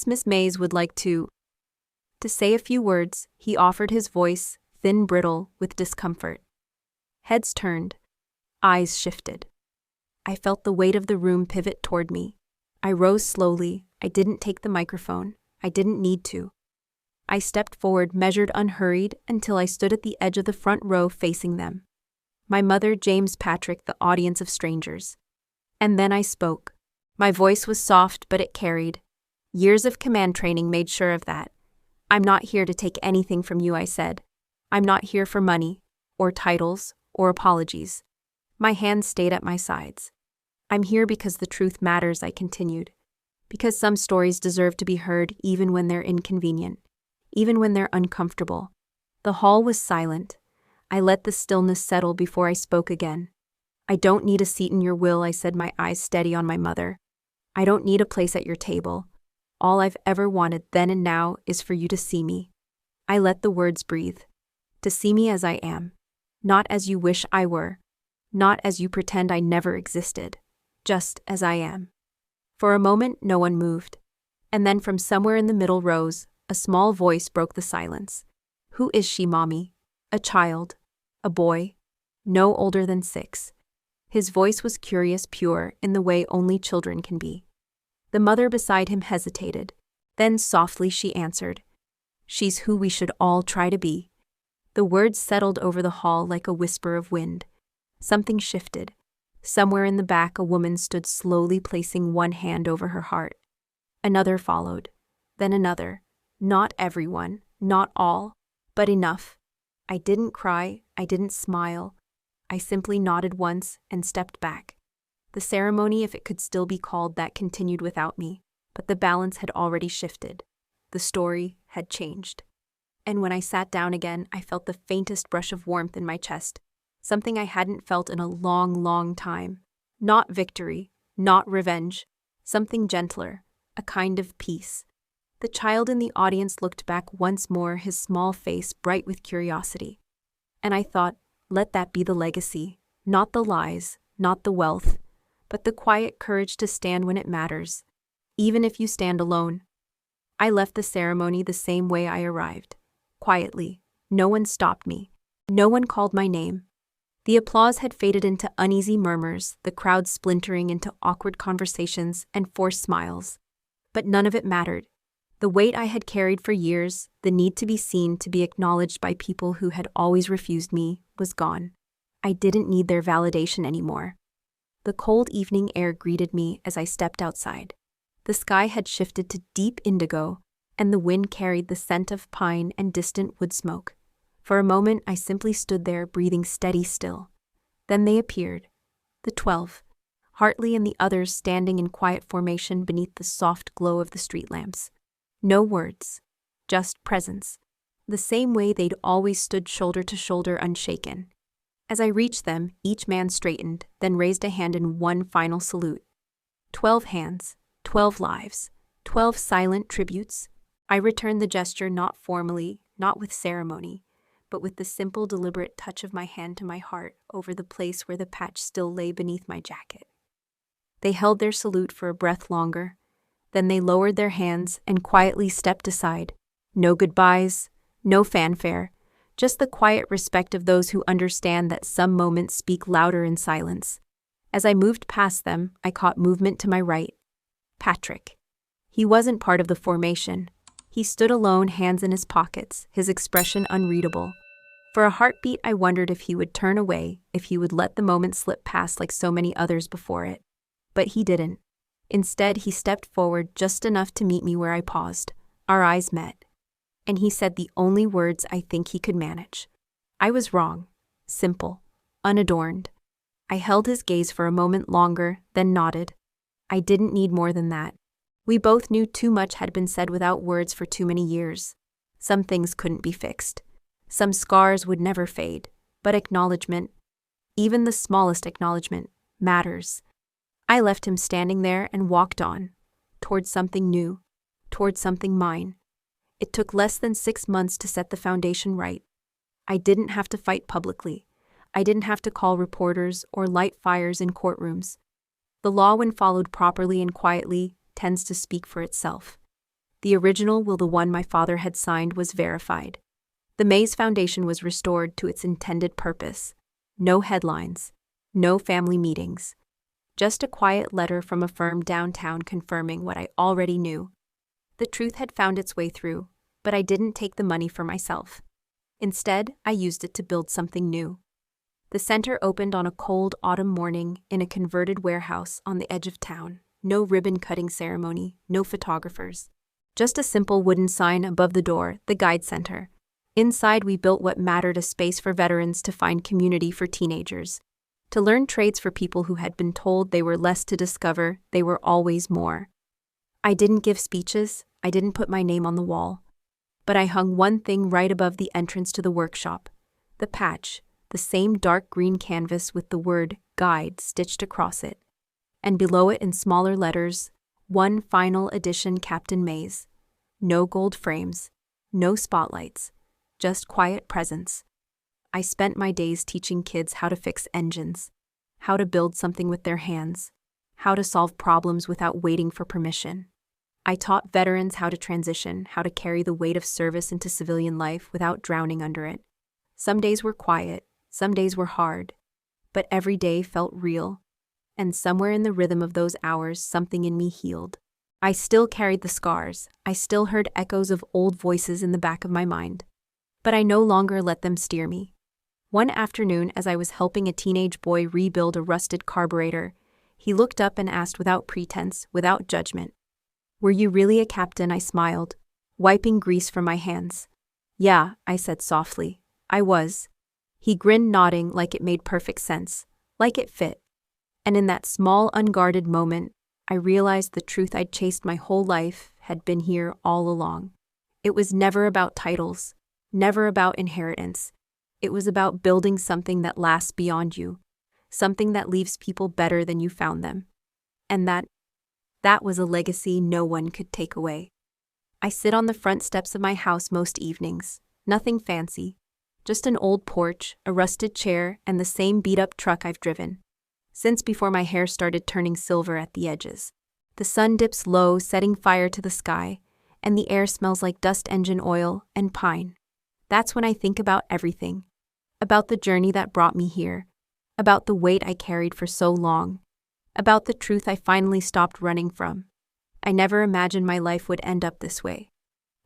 Speaker 1: Miss Mays would like to say a few words. He offered, his voice thin, brittle, with discomfort. Heads turned. Eyes shifted. I felt the weight of the room pivot toward me. I rose slowly. I didn't take the microphone. I didn't need to. I stepped forward, measured, unhurried, until I stood at the edge of the front row facing them. My mother, James, Patrick, the audience of strangers. And then I spoke. My voice was soft, but it carried. Years of command training made sure of that. I'm not here to take anything from you, I said. I'm not here for money, or titles, or apologies. My hands stayed at my sides. I'm here because the truth matters, I continued. Because some stories deserve to be heard even when they're inconvenient, even when they're uncomfortable. The hall was silent. I let the stillness settle before I spoke again. I don't need a seat in your will, I said, my eyes steady on my mother. I don't need a place at your table. All I've ever wanted then and now is for you to see me. I let the words breathe. To see me as I am. Not as you wish I were. Not as you pretend I never existed. Just as I am. For a moment, no one moved. And then from somewhere in the middle rows, a small voice broke the silence. Who is she, Mommy? A child? A boy? No older than 6. His voice was curious, pure, in the way only children can be. The mother beside him hesitated. Then softly she answered. She's who we should all try to be. The words settled over the hall like a whisper of wind. Something shifted. Somewhere in the back, a woman stood slowly, placing one hand over her heart. Another followed. Then another. Not everyone, not all, but enough. I didn't cry, I didn't smile. I simply nodded once and stepped back. The ceremony, if it could still be called that, continued without me, but the balance had already shifted. The story had changed. And when I sat down again, I felt the faintest brush of warmth in my chest, something I hadn't felt in a long, long time. Not victory, not revenge, something gentler, a kind of peace. The child in the audience looked back once more, his small face bright with curiosity. And I thought, let that be the legacy, not the lies, not the wealth, but the quiet courage to stand when it matters, even if you stand alone. I left the ceremony the same way I arrived, quietly. No one stopped me. No one called my name. The applause had faded into uneasy murmurs, the crowd splintering into awkward conversations and forced smiles. But none of it mattered. The weight I had carried for years, the need to be seen, to be acknowledged by people who had always refused me, was gone. I didn't need their validation anymore. The cold evening air greeted me as I stepped outside. The sky had shifted to deep indigo, and the wind carried the scent of pine and distant wood smoke. For a moment, I simply stood there, breathing steady still. Then they appeared. The 12. Hartley and the others standing in quiet formation beneath the soft glow of the street lamps. No words, just presence, the same way they'd always stood shoulder to shoulder, unshaken. As I reached them, each man straightened, then raised a hand in one final salute. 12 hands, 12 lives, 12 silent tributes. I returned the gesture, not formally, not with ceremony, but with the simple, deliberate touch of my hand to my heart over the place where the patch still lay beneath my jacket. They held their salute for a breath longer. Then they lowered their hands and quietly stepped aside. No goodbyes, no fanfare, just the quiet respect of those who understand that some moments speak louder in silence. As I moved past them, I caught movement to my right. Patrick. He wasn't part of the formation. He stood alone, hands in his pockets, his expression unreadable. For a heartbeat, I wondered if he would turn away, if he would let the moment slip past like so many others before it. But he didn't. Instead, he stepped forward just enough to meet me where I paused. Our eyes met. And he said the only words I think he could manage. I was wrong. Simple. Unadorned. I held his gaze for a moment longer, then nodded. I didn't need more than that. We both knew too much had been said without words for too many years. Some things couldn't be fixed. Some scars would never fade. But acknowledgement, even the smallest acknowledgement, matters. I left him standing there and walked on, towards something new, towards something mine. It took less than 6 months to set the foundation right. I didn't have to fight publicly. I didn't have to call reporters or light fires in courtrooms. The law, when followed properly and quietly, tends to speak for itself. The original will, the one my father had signed, was verified. The Mays Foundation was restored to its intended purpose. No headlines, no family meetings. Just a quiet letter from a firm downtown confirming what I already knew. The truth had found its way through, but I didn't take the money for myself. Instead, I used it to build something new. The center opened on a cold autumn morning in a converted warehouse on the edge of town. No ribbon-cutting ceremony, no photographers. Just a simple wooden sign above the door, the Guide Center. Inside, we built what mattered, a space for veterans to find community, for teenagers. To learn trades, for people who had been told they were less, to discover they were always more. I didn't give speeches, I didn't put my name on the wall. But I hung one thing right above the entrance to the workshop. The patch, the same dark green canvas with the word Guide stitched across it. And below it in smaller letters, One final edition Captain Maze. No gold frames, no spotlights, just quiet presence. I spent my days teaching kids how to fix engines, how to build something with their hands, how to solve problems without waiting for permission. I taught veterans how to transition, how to carry the weight of service into civilian life without drowning under it. Some days were quiet, some days were hard, but every day felt real. And somewhere in the rhythm of those hours, something in me healed. I still carried the scars, I still heard echoes of old voices in the back of my mind. But I no longer let them steer me. One afternoon, as I was helping a teenage boy rebuild a rusted carburetor, he looked up and asked without pretense, without judgment, "Were you really a captain?" I smiled, wiping grease from my hands. "Yeah," I said softly, "I was." He grinned, nodding like it made perfect sense, like it fit. And in that small, unguarded moment, I realized the truth I'd chased my whole life had been here all along. It was never about titles, never about inheritance. It was about building something that lasts beyond you, something that leaves people better than you found them. And that was a legacy no one could take away. I sit on the front steps of my house most evenings, nothing fancy, just an old porch, a rusted chair, and the same beat-up truck I've driven since before my hair started turning silver at the edges. The sun dips low, setting fire to the sky, and the air smells like dust engine oil and pine. That's when I think about everything. About the journey that brought me here. About the weight I carried for so long. About the truth I finally stopped running from. I never imagined my life would end up this way.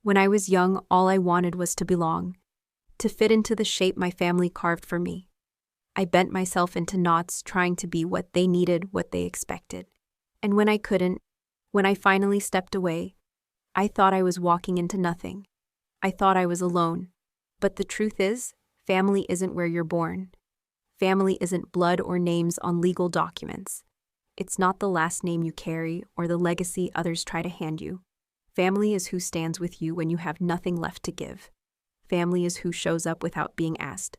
Speaker 1: When I was young, all I wanted was to belong, to fit into the shape my family carved for me. I bent myself into knots trying to be what they needed, what they expected. And when I couldn't, when I finally stepped away, I thought I was walking into nothing. I thought I was alone. But the truth is, family isn't where you're born. Family isn't blood or names on legal documents. It's not the last name you carry or the legacy others try to hand you. Family is who stands with you when you have nothing left to give. Family is who shows up without being asked.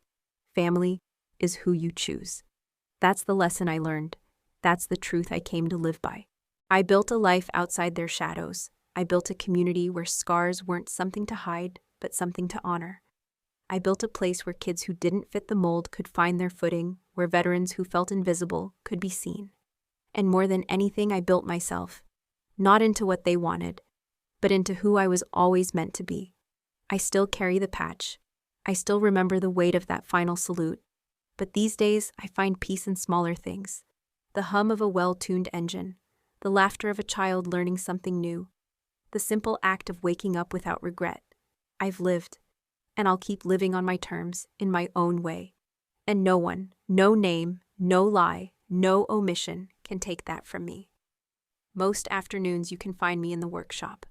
Speaker 1: Family is who you choose. That's the lesson I learned. That's the truth I came to live by. I built a life outside their shadows. I built a community where scars weren't something to hide, but something to honor. I built a place where kids who didn't fit the mold could find their footing, where veterans who felt invisible could be seen. And more than anything, I built myself, not into what they wanted, but into who I was always meant to be. I still carry the patch. I still remember the weight of that final salute. But these days, I find peace in smaller things. The hum of a well-tuned engine, the laughter of a child learning something new, the simple act of waking up without regret. I've lived, and I'll keep living on my terms, in my own way. And no one, no name, no lie, no omission can take that from me. Most afternoons you can find me in the workshop.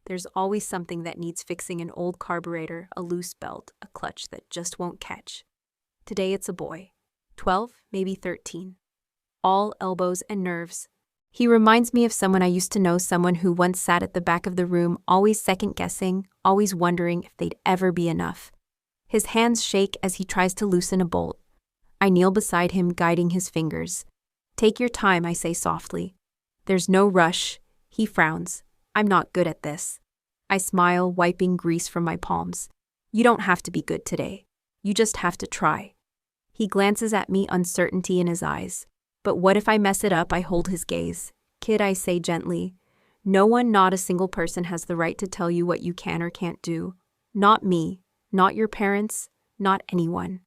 Speaker 1: There's always something that needs fixing: an old carburetor, a loose belt, a clutch that just won't catch. Today it's a boy, 12, maybe 13. All elbows and nerves. He reminds me of someone I used to know, someone who once sat at the back of the room, always second-guessing, always wondering if they'd ever be enough. His hands shake as he tries to loosen a bolt. I kneel beside him, guiding his fingers. "Take your time," I say softly. "There's no rush." He frowns. "I'm not good at this." I smile, wiping grease from my palms. "You don't have to be good today. You just have to try." He glances at me, uncertainty in his eyes. "But what if I mess it up?" I hold his gaze. "Kid," I say gently, "no one, not a single person, has the right to tell you what you can or can't do. Not me, not your parents, not anyone."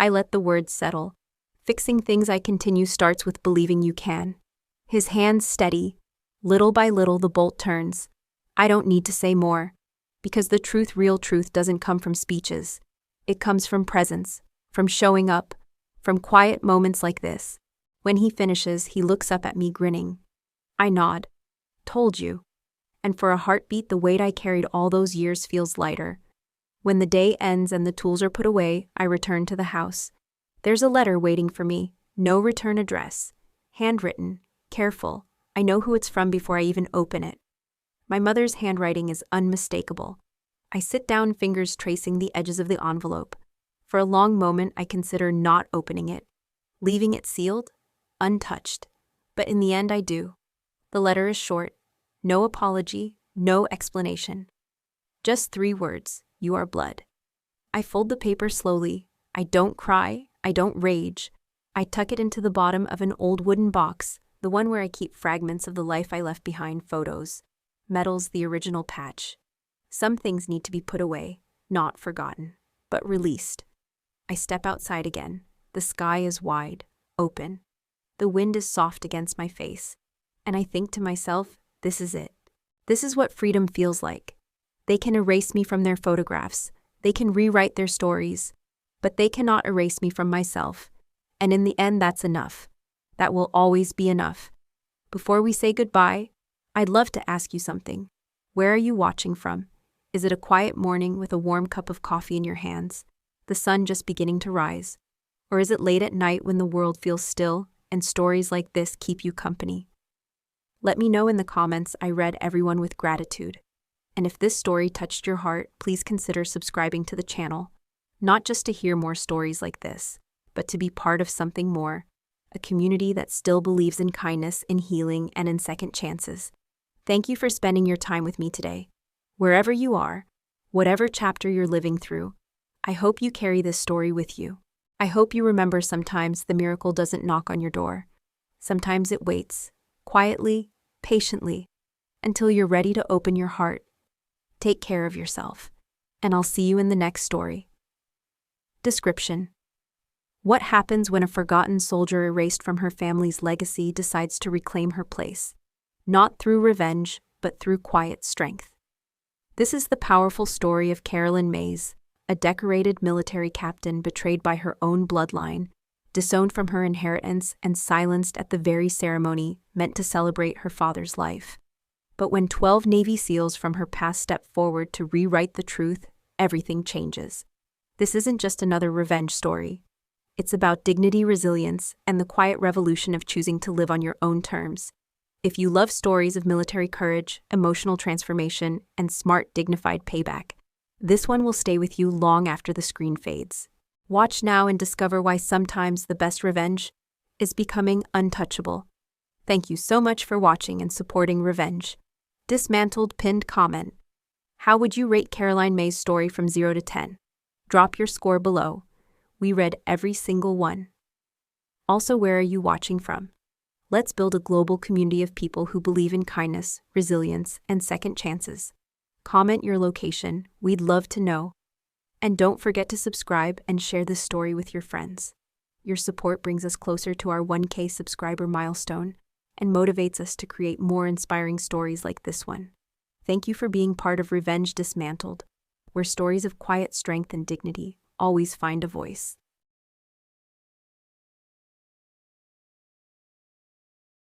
Speaker 1: I let the words settle. Fixing things, I continue, starts with believing you can. His hands steady. Little by little the bolt turns. I don't need to say more. Because the truth, real truth, doesn't come from speeches. It comes from presence, from showing up, from quiet moments like this. When he finishes, he looks up at me, grinning. I nod. "Told you." And for a heartbeat, the weight I carried all those years feels lighter. When the day ends and the tools are put away, I return to the house. There's a letter waiting for me, no return address. Handwritten, careful. I know who it's from before I even open it. My mother's handwriting is unmistakable. I sit down, fingers tracing the edges of the envelope. For a long moment, I consider not opening it, leaving it sealed, untouched. But in the end, I do. The letter is short, No apology, no explanation. Just 3 words: you are blood. I fold the paper slowly. I don't cry. I don't rage. I tuck it into the bottom of an old wooden box, the one where I keep fragments of the life I left behind: photos, medals, the original patch. Some things need to be put away, not forgotten, but released. I step outside again. The sky is wide, open. The wind is soft against my face. And I think to myself, this is it. This is what freedom feels like. They can erase me from their photographs. They can rewrite their stories. But they cannot erase me from myself. And in the end, that's enough. That will always be enough. Before we say goodbye, I'd love to ask you something. Where are you watching from? Is it a quiet morning with a warm cup of coffee in your hands, the sun just beginning to rise? Or is it late at night when the world feels still and stories like this keep you company? Let me know in the comments. I read everyone with gratitude. And if this story touched your heart, please consider subscribing to the channel, not just to hear more stories like this, but to be part of something more, a community that still believes in kindness, in healing, and in second chances. Thank you for spending your time with me today. Wherever you are, whatever chapter you're living through, I hope you carry this story with you. I hope you remember sometimes the miracle doesn't knock on your door. Sometimes it waits, quietly, patiently, until you're ready to open your heart. Take care of yourself, and I'll see you in the next story. Description: what happens when a forgotten soldier erased from her family's legacy decides to reclaim her place? Not through revenge, but through quiet strength. This is the powerful story of Carolyn Mays, a decorated military captain betrayed by her own bloodline, disowned from her inheritance, and silenced at the very ceremony meant to celebrate her father's life. But when 12 Navy SEALs from her past step forward to rewrite the truth, everything changes. This isn't just another revenge story. It's about dignity, resilience, and the quiet revolution of choosing to live on your own terms. If you love stories of military courage, emotional transformation, and smart, dignified payback, this one will stay with you long after the screen fades. Watch now and discover why sometimes the best revenge is becoming untouchable. Thank you so much for watching and supporting Revenge. Dismantled pinned comment: how would you rate Caroline May's story from 0 to 10? Drop your score below. We read every single one. Also, where are you watching from? Let's build a global community of people who believe in kindness, resilience, and second chances. Comment your location. We'd love to know. And don't forget to subscribe and share this story with your friends. Your support brings us closer to our 1K subscriber milestone and motivates us to create more inspiring stories like this one. Thank you for being part of Revenge Dismantled, where stories of quiet strength and dignity always find a voice.